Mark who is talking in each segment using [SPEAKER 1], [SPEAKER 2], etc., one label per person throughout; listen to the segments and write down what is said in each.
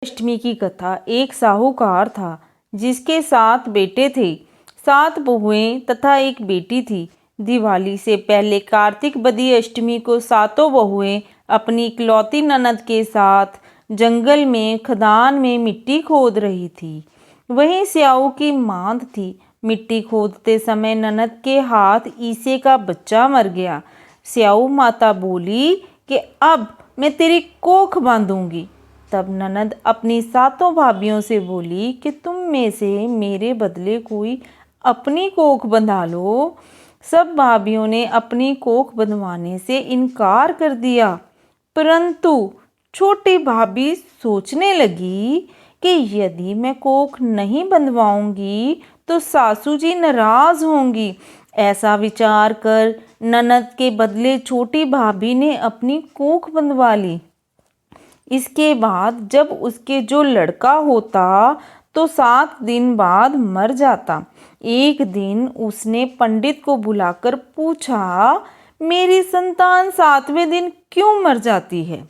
[SPEAKER 1] अष्टमी की कथा। एक साहूकार था जिसके 7 बेटे थे, 7 बहुएं तथा एक बेटी थी। दिवाली से पहले कार्तिक बदी अष्टमी को सातों बहुएं अपनी इकलौती ननद के साथ जंगल में खदान में मिट्टी खोद रही थी। वहीं स्याऊ की मांद थी। मिट्टी खोदते समय ननद के हाथ ईसे का बच्चा मर गया। स्याऊ माता बोली कि अब मैं तेरी कोख बांधूंगी। तब ननद अपनी सातों भाभियों से बोली कि तुम में से मेरे बदले कोई अपनी कोख बंधा लो। सब भाभियों ने अपनी कोख बंधवाने से इनकार कर दिया, परंतु छोटी भाभी सोचने लगी कि यदि मैं कोख नहीं बंधवाऊंगी तो सासू जी नाराज होंगी। ऐसा विचार कर ननद के बदले छोटी भाभी ने अपनी कोख बंधवा ली। इसके बाद जब उसके जो लड़का होता तो 7 दिन बाद मर जाता। एक दिन उसने पंडित को बुलाकर पूछा, मेरी संतान 7वें दिन क्यों मर जाती है?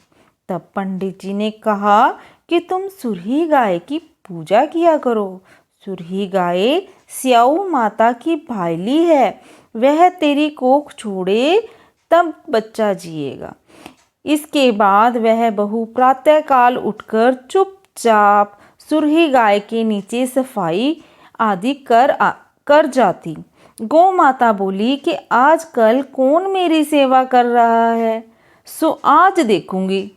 [SPEAKER 1] तब पंडित जी ने कहा कि तुम सुरही गाय की पूजा किया करो। सुरही गाय स्याऊ माता की भाईली है, वह तेरी कोख छोड़े तब बच्चा जिएगा। इसके बाद वह बहू प्रातःकाल उठकर चुपचाप सुरही गाय के नीचे सफाई आदि कर जाती। गौ माता बोली कि आजकल कौन मेरी सेवा कर रहा है, सो आज देखूंगी।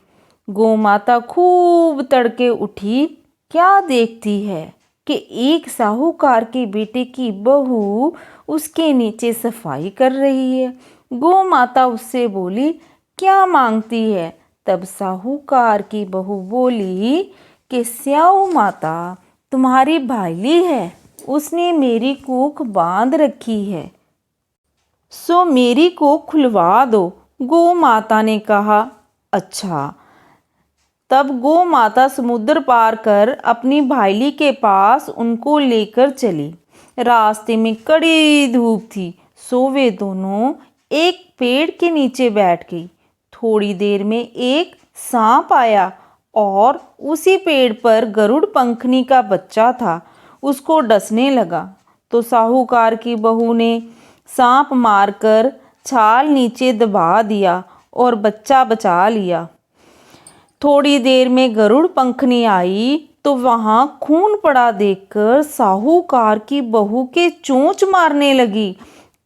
[SPEAKER 1] गौ माता खूब तड़के उठी। क्या देखती है कि एक साहूकार के बेटे की बहू उसके नीचे सफाई कर रही है। गौ माता उससे बोली, क्या मांगती है? तब साहूकार की बहू बोली कि स्याऊ माता तुम्हारी भाईली है, उसने मेरी कोख बांध रखी है, सो मेरी कोख खुलवा दो। गौ माता ने कहा, अच्छा। तब गौ माता समुद्र पार कर अपनी भाईली के पास उनको लेकर चली। रास्ते में कड़ी धूप थी, सो वे दोनों एक पेड़ के नीचे बैठ गई। थोड़ी देर में एक सांप आया और उसी पेड़ पर गरुड़ पंखनी का बच्चा था, उसको डसने लगा। तो साहूकार की बहू ने सांप मारकर छाल नीचे दबा दिया और बच्चा बचा लिया। थोड़ी देर में गरुड़ पंखनी आई तो वहां खून पड़ा देखकर साहूकार की बहू के चोंच मारने लगी।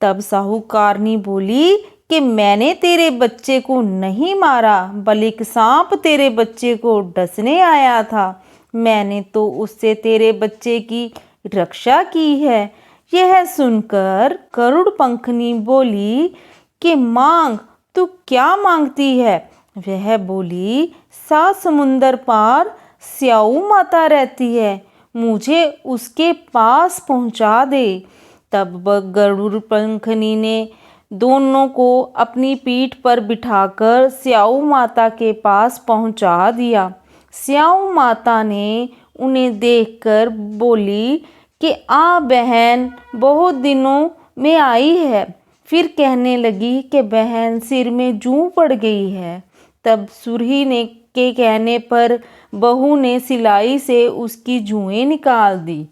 [SPEAKER 1] तब साहूकारनी बोली कि मैंने तेरे बच्चे को नहीं मारा, बल्कि सांप तेरे बच्चे को डसने आया था। मैंने तो उससे तेरे बच्चे की रक्षा की है। यह सुनकर गरुड़ पंखनी बोली कि मांग, तू क्या मांगती है? वह बोली, 7 समुंदर पार स्याऊ माता रहती है, मुझे उसके पास पहुंचा दे। तब गरुड़ पंखनी ने दोनों को अपनी पीठ पर बिठाकर स्याऊ माता के पास पहुंचा दिया। स्याऊ माता ने उन्हें देखकर बोली कि आ बहन, बहुत दिनों में आई है। फिर कहने लगी कि बहन, सिर में जूं पड़ गई है। तब सुरही ने के कहने पर बहू ने सिलाई से उसकी जुएं निकाल दी।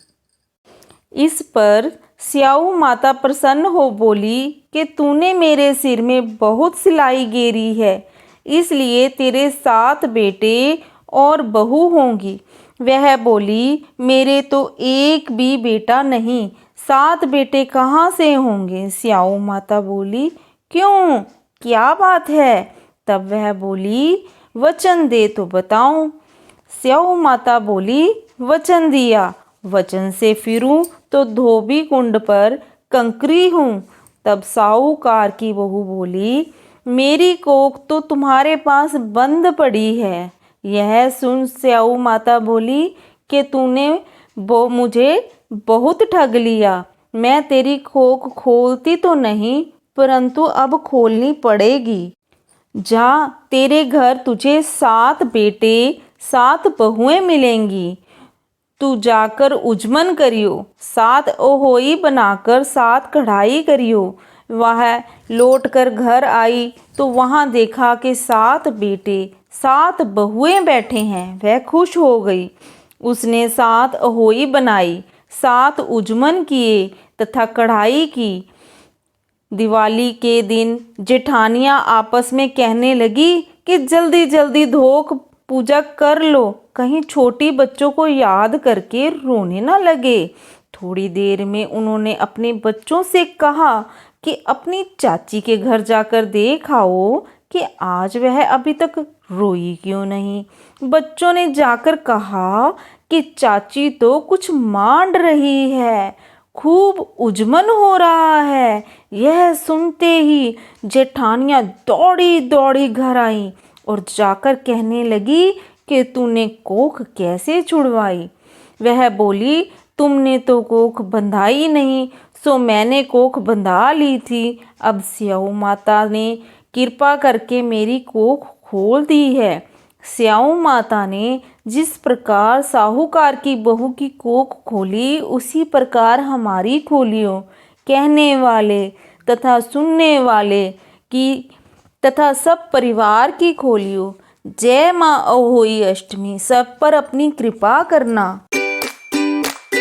[SPEAKER 1] इस पर स्याऊ माता प्रसन्न हो बोली कि तूने मेरे सिर में बहुत सिलाई गेरी है, इसलिए तेरे 7 बेटे और बहू होंगी। वह बोली, मेरे तो एक भी बेटा नहीं, 7 बेटे कहाँ से होंगे? स्याऊ माता बोली, क्यों, क्या बात है? तब वह बोली, वचन दे तो बताऊं। स्याऊ माता बोली, वचन दिया, वचन से फिरूं तो धोबी कुंड पर कंकरी हूँ। तब साहूकार की बहू बोली, मेरी कोख तो तुम्हारे पास बंद पड़ी है। यह सुन स्याऊ माता बोली कि तूने मुझे बहुत ठग लिया। मैं तेरी कोख खोलती तो नहीं, परंतु अब खोलनी पड़ेगी। जा, तेरे घर तुझे 7 बेटे 7 बहुएं मिलेंगी। तू जाकर उजमन करियो, 7 ओहोई बनाकर 7 कढ़ाई करियो। वह लौट कर घर आई तो वहाँ देखा कि 7 बेटे 7 बहुएं बैठे हैं। वह खुश हो गई। उसने 7 अहोई बनाई, 7 उजमन किए तथा कढ़ाई की। दिवाली के दिन जेठानियां आपस में कहने लगी कि जल्दी जल्दी धोक पूजा कर लो, कहीं छोटी बच्चों को याद करके रोने ना लगे। थोड़ी देर में उन्होंने अपने बच्चों से कहा कि अपनी चाची के घर जाकर देख आओ कि आज वह अभी तक रोई क्यों नहीं। बच्चों ने जाकर कहा कि चाची तो कुछ मांड रही है, खूब उजमन हो रहा है। यह सुनते ही जेठानियां दौड़ी दौड़ी घर आई और जाकर कहने लगी कि तूने कोख कैसे छुड़वाई। वह बोली, तुमने तो कोख बंधाई नहीं, सो मैंने कोख बंधा ली थी। अब स्याऊ माता ने कृपा करके मेरी कोख खोल दी है। स्याऊ माता ने जिस प्रकार साहूकार की बहू की कोख खोली, उसी प्रकार हमारी खोलियो। कहने वाले तथा सुनने वाले की तथा सब परिवार की खोलियो। जय माँ अहोई अष्टमी। सब पर अपनी कृपा करना।